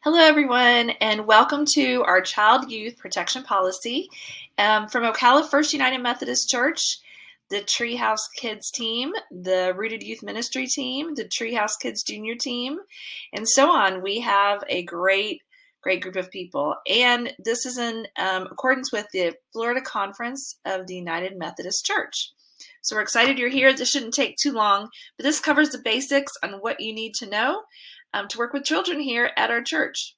Hello, everyone, and welcome to our Child Youth Protection Policy from Ocala First United Methodist Church, the Treehouse Kids team, the Rooted Youth Ministry team, the Treehouse Kids Junior team, and so on. We have a great group of people, and this is in accordance with the Florida Conference of the United Methodist Church. So we're excited you're here. This shouldn't take too long, but this covers the basics on what you need to know to work with children here at our church.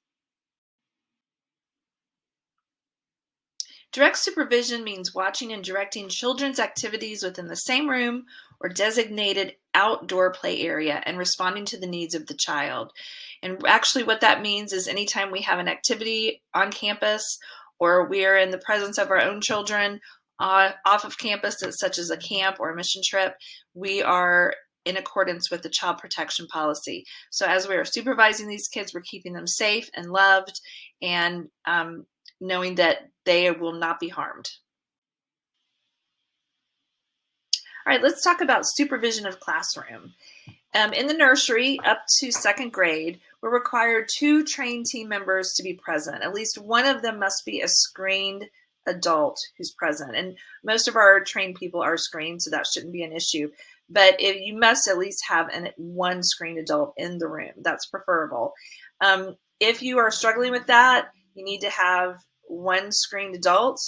Direct supervision means watching and directing children's activities within the same room or designated outdoor play area and responding to the needs of the child. And actually what that means is anytime we have an activity on campus or we are in the presence of our own children off of campus, such as a camp or a mission trip, we are in accordance with the child protection policy. So as we are supervising these kids, we're keeping them safe and loved and knowing that they will not be harmed. All right, let's talk about supervision of classroom. In the nursery up to second grade, we're required 2 trained team members to be present. At least one of them must be a screened adult who's present. And most of our trained people are screened, so that shouldn't be an issue. But you must at least have one screened adult in the room. That's preferable. If you are struggling with that, you need to have one screened adult,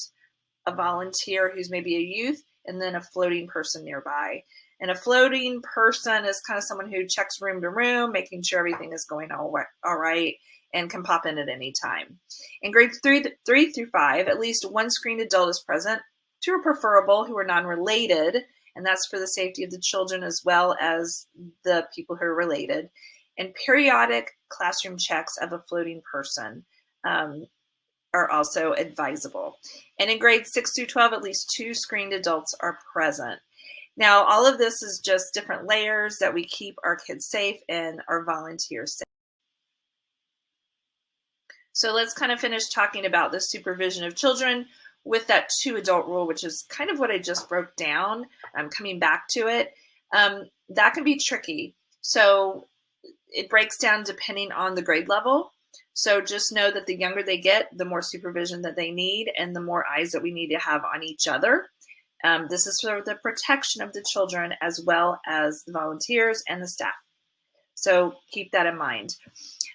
a volunteer who's maybe a youth, and then a floating person nearby. And a floating person is kind of someone who checks room to room, making sure everything is going all right, and can pop in at any time. In grades 3 through 5, at least one screened adult is present. 2 are preferable who are non-related, and that's for the safety of the children as well as the people who are related. And periodic classroom checks of a floating person are also advisable. And in grades 6 through 12, at least 2 screened adults are present. Now, all of this is just different layers that we keep our kids safe and our volunteers safe. So let's kind of finish talking about the supervision of children with that 2 adult rule, which is kind of what I just broke down. I'm coming back to it. That can be tricky. So it breaks down depending on the grade level. So just know that the younger they get, the more supervision that they need and the more eyes that we need to have on each other. This is for the protection of the children as well as the volunteers and the staff. So keep that in mind.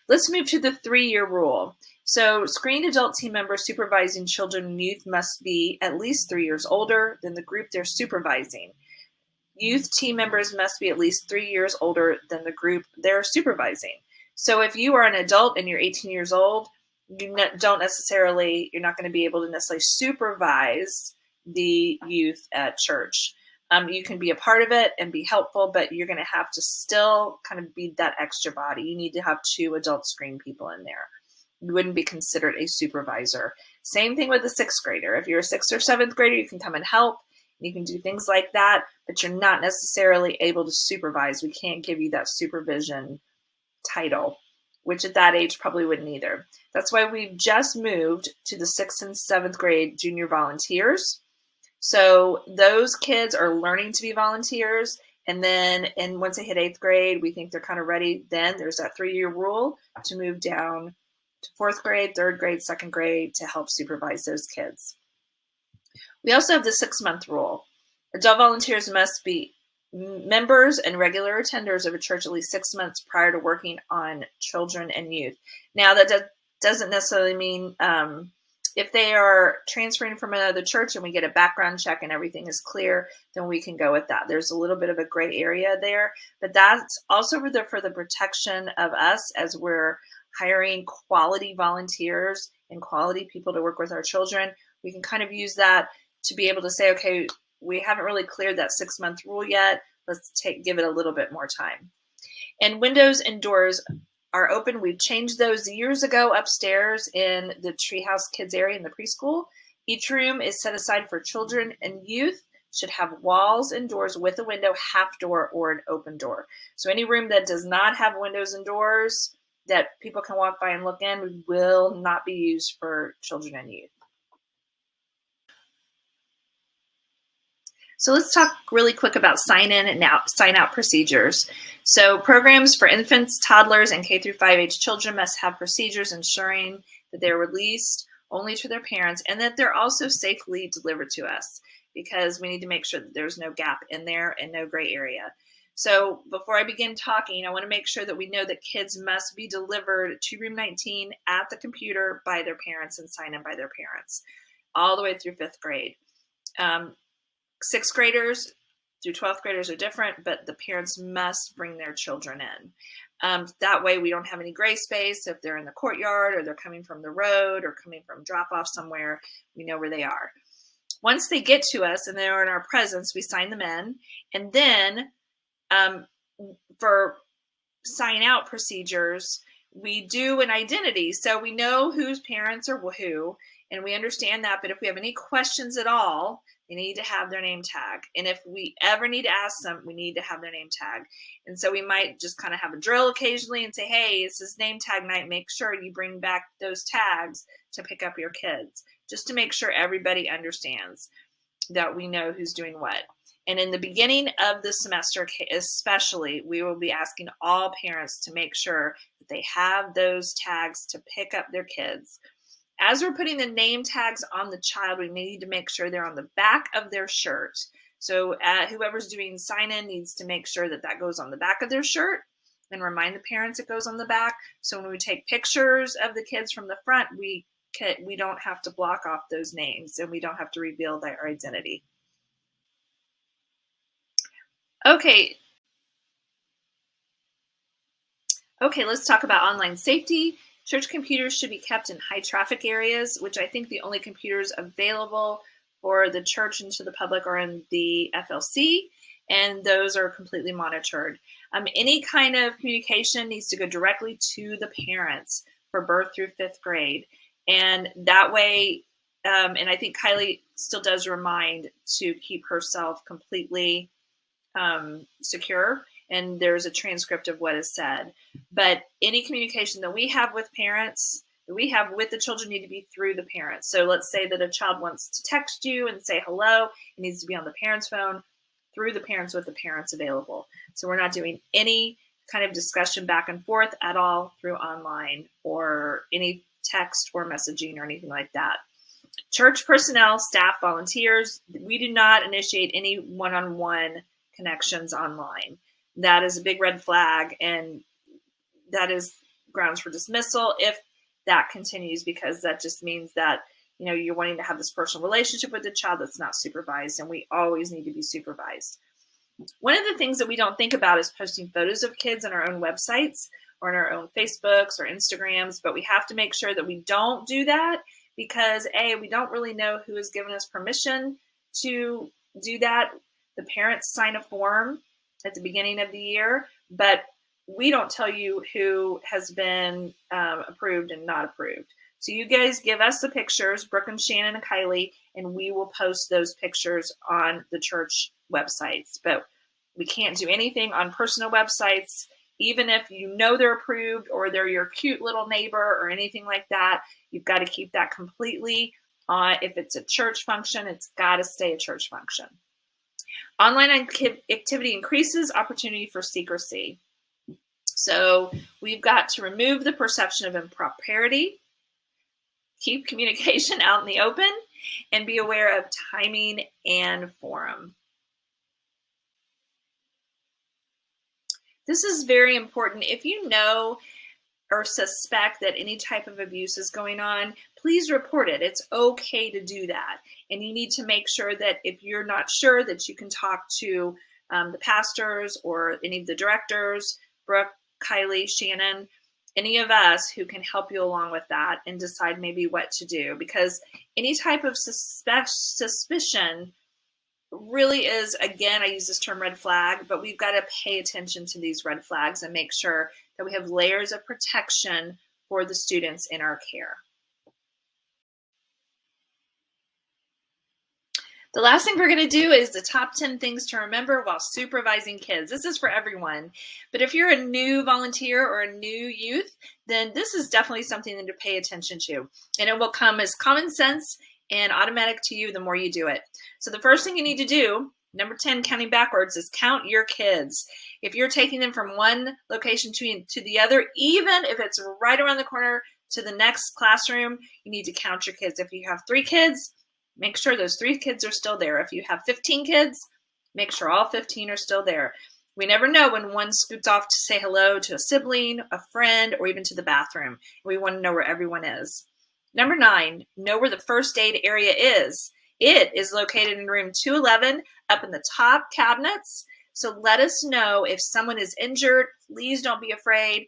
Let's move to the 3-year rule. So screened adult team members supervising children and youth must be at least 3 years older than the group they're supervising. Youth team members must be at least 3 years older than the group they're supervising. So if you are an adult and you're 18 years old, you're not going to be able to necessarily supervise the youth at church. You can be a part of it and be helpful, but you're going to have to still kind of be that extra body. You need to have 2 adult screen people in there. You wouldn't be considered a supervisor. Same thing with a 6th grader. If you're a 6th or 7th grader, you can come and help. You can do things like that, but you're not necessarily able to supervise. We can't give you that supervision title, which at that age probably wouldn't either. That's why we've just moved to the 6th and 7th grade junior volunteers. So those kids are learning to be volunteers. And then once they hit 8th grade, we think they're kind of ready. Then there's that 3-year rule to move down to 4th grade, 3rd grade, 2nd grade to help supervise those kids. We also have the 6-month rule. Adult volunteers must be members and regular attenders of a church at least 6 months prior to working on children and youth. Now, that doesn't necessarily mean if they are transferring from another church and we get a background check and everything is clear, then we can go with that. There's a little bit of a gray area there, but that's also for the protection of us as we're hiring quality volunteers and quality people to work with our children. We can kind of use that to be able to say, okay, we haven't really cleared that 6-month rule yet. Let's give it a little bit more time. And windows and doors are open. We've changed those years ago upstairs in the Treehouse Kids area in the preschool. Each room is set aside for children and youth, should have walls and doors with a window, half door, or an open door. So any room that does not have windows and doors that people can walk by and look in will not be used for children and youth. So let's talk really quick about sign-in and sign-out procedures. So programs for infants, toddlers, and K through 5 age children must have procedures ensuring that they're released only to their parents and that they're also safely delivered to us, because we need to make sure that there's no gap in there and no gray area. So before I begin talking, I want to make sure that we know that kids must be delivered to room 19 at the computer by their parents and signed in by their parents, all the way through 5th grade. 6th graders through 12th graders are different, but the parents must bring their children in. That way we don't have any gray space. If they're in the courtyard or they're coming from the road or coming from drop off somewhere, we know where they are. Once they get to us and they're in our presence, we sign them in. And then for sign out procedures, we do an identity. So we know whose parents are who, and we understand that. But if we have any questions at all, they need to have their name tag. And if we ever need to ask them, we need to have their name tag. And so we might just kind of have a drill occasionally and say, hey, this is name tag night. Make sure you bring back those tags to pick up your kids, just to make sure everybody understands that we know who's doing what. And in the beginning of the semester, especially, we will be asking all parents to make sure that they have those tags to pick up their kids. As we're putting the name tags on the child, we need to make sure they're on the back of their shirt. So whoever's doing sign-in needs to make sure that that goes on the back of their shirt and remind the parents it goes on the back. So when we take pictures of the kids from the front, we don't have to block off those names and we don't have to reveal their identity. Okay, let's talk about online safety. Church computers should be kept in high traffic areas, which I think the only computers available for the church and to the public are in the FLC, and those are completely monitored. Any kind of communication needs to go directly to the parents for birth through 5th grade. And that way, and I think Kylie still does remind to keep herself completely secure, and there's a transcript of what is said. But any communication that we have with parents, that we have with the children, need to be through the parents. So let's say that a child wants to text you and say hello, it needs to be on the parent's phone, through the parents with the parents available. So we're not doing any kind of discussion back and forth at all through online or any text or messaging or anything like that. Church personnel, staff, volunteers, we do not initiate any one-on-one connections online. That is a big red flag, and that is grounds for dismissal if that continues, because that just means that you're wanting to have this personal relationship with the child that's not supervised, and we always need to be supervised. One of the things that we don't think about is posting photos of kids on our own websites or on our own Facebooks or Instagrams, but we have to make sure that we don't do that, because we don't really know who has given us permission to do that. The parents sign a form at the beginning of the year, but we don't tell you who has been approved and not approved. So you guys give us the pictures, Brooke and Shannon and Kylie, and we will post those pictures on the church websites. But we can't do anything on personal websites, even if they're approved or they're your cute little neighbor or anything like that. You've got to keep that completely on. If it's a church function, it's got to stay a church function. Online activity increases opportunity for secrecy. So we've got to remove the perception of impropriety, keep communication out in the open, and be aware of timing and forum. This is very important. If you know or suspect that any type of abuse is going on, please report it. It's okay to do that. And you need to make sure that if you're not sure, that you can talk to the pastors or any of the directors, Brooke, Kylie, Shannon, any of us who can help you along with that and decide maybe what to do. Because any type of suspicion really is, again, I use this term red flag, but we've got to pay attention to these red flags and make sure that we have layers of protection for the students in our care. The last thing we're going to do is the top 10 things to remember while supervising kids. This is for everyone, but if you're a new volunteer or a new youth, then this is definitely something to pay attention to, and it will come as common sense and automatic to you the more you do it. So the first thing you need to do Number 10, counting backwards, is count your kids. If you're taking them from one location to the other, even if it's right around the corner to the next classroom, you need to count your kids. If you have 3 kids, make sure those 3 kids are still there. If you have 15 kids, make sure all 15 are still there. We never know when one scoots off to say hello to a sibling, a friend, or even to the bathroom. We want to know where everyone is. Number 9, know where the first aid area is. It is located in room 211 up in the top cabinets. So let us know if someone is injured. Please don't be afraid.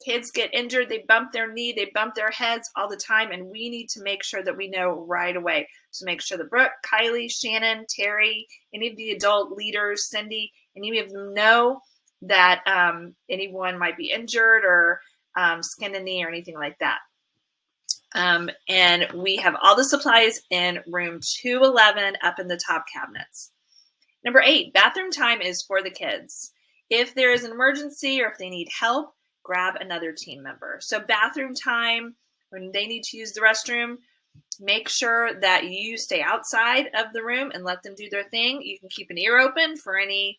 Kids get injured. They bump their knee. They bump their heads all the time. And we need to make sure that we know right away. So make sure that Brooke, Kylie, Shannon, Terry, any of the adult leaders, Cindy, any of them know that anyone might be injured or skin and knee or anything like that. And we have all the supplies in room 211 up in the top cabinets. Number 8, bathroom time is for the kids. If there is an emergency or if they need help, grab another team member. So bathroom time, when they need to use the restroom, make sure that you stay outside of the room and let them do their thing. You can keep an ear open for any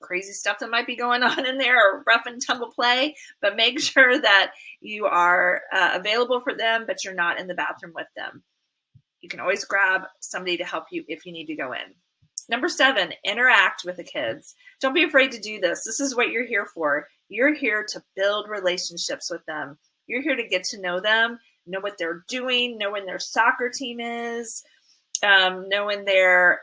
crazy stuff that might be going on in there or rough and tumble play, but make sure that you are available for them, but you're not in the bathroom with them. You can always grab somebody to help you if you need to go in. Number 7, interact with the kids. Don't be afraid to do this. This is what you're here for. You're here to build relationships with them. You're here to get to know them, know what they're doing, know when their soccer team is, knowing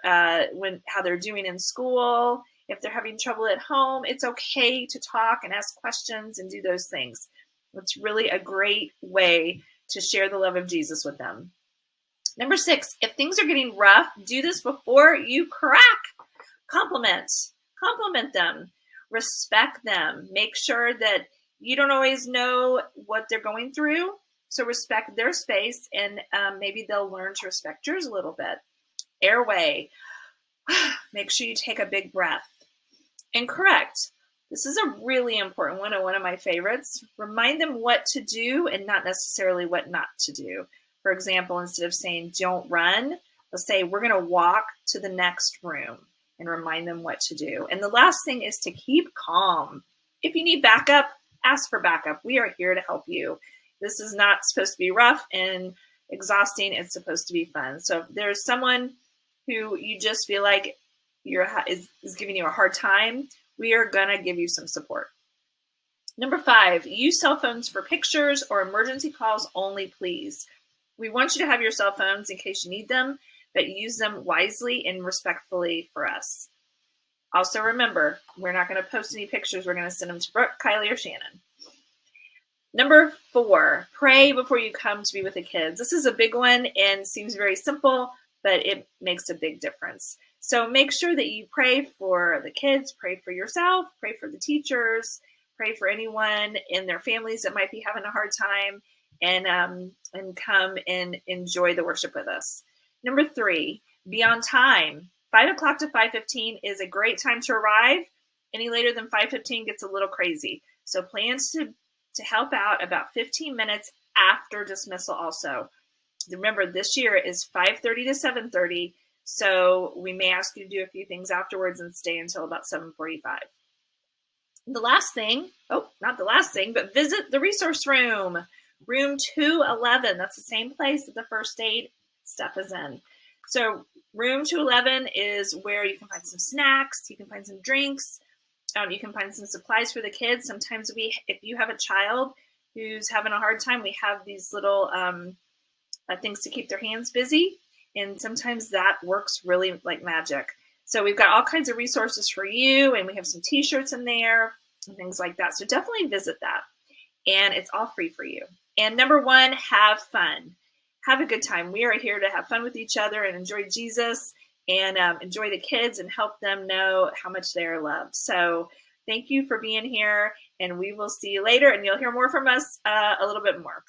how they're doing in school. If they're having trouble at home, it's okay to talk and ask questions and do those things. It's really a great way to share the love of Jesus with them. Number 6, if things are getting rough, do this before you crack. Compliment them, respect them. Make sure that you don't always know what they're going through, so respect their space, and maybe they'll learn to respect yours a little bit. Airway. Make sure you take a big breath. And correct. This is a really important one and one of my favorites. Remind them what to do and not necessarily what not to do. For example, instead of saying don't run, let's say we're going to walk to the next room, and remind them what to do. And the last thing is to keep calm. If you need backup, ask for backup. We are here to help you. This is not supposed to be rough and exhausting. It's supposed to be fun. So if there's someone who you just feel like is giving you a hard time, we are going to give you some support. Number 5, use cell phones for pictures or emergency calls only, please. We want you to have your cell phones in case you need them, but use them wisely and respectfully for us. Also remember, we're not going to post any pictures. We're going to send them to Brooke, Kylie, or Shannon. Number 4, pray before you come to be with the kids. This is a big one and seems very simple, but it makes a big difference. So make sure that you pray for the kids, pray for yourself, pray for the teachers, pray for anyone in their families that might be having a hard time, and come and enjoy the worship with us. Number 3, be on time. 5 o'clock to 5:15 is a great time to arrive. Any later than 5:15 gets a little crazy. So plans to help out about 15 minutes after dismissal also. Remember, this year is 5:30 to 7:30, so we may ask you to do a few things afterwards and stay until about 7:45. The last thing, not the last thing, but visit the resource room. Room 211, that's the same place that the first aid stuff is in. So room 211 is where you can find some snacks, you can find some drinks, you can find some supplies for the kids. Sometimes if you have a child who's having a hard time, we have these little things to keep their hands busy. And sometimes that works really like magic. So we've got all kinds of resources for you, and we have some t-shirts in there and things like that. So definitely visit that. And it's all free for you. And number 1, have fun. Have a good time. We are here to have fun with each other and enjoy Jesus and enjoy the kids and help them know how much they are loved. So thank you for being here, and we will see you later, and you'll hear more from us a little bit more.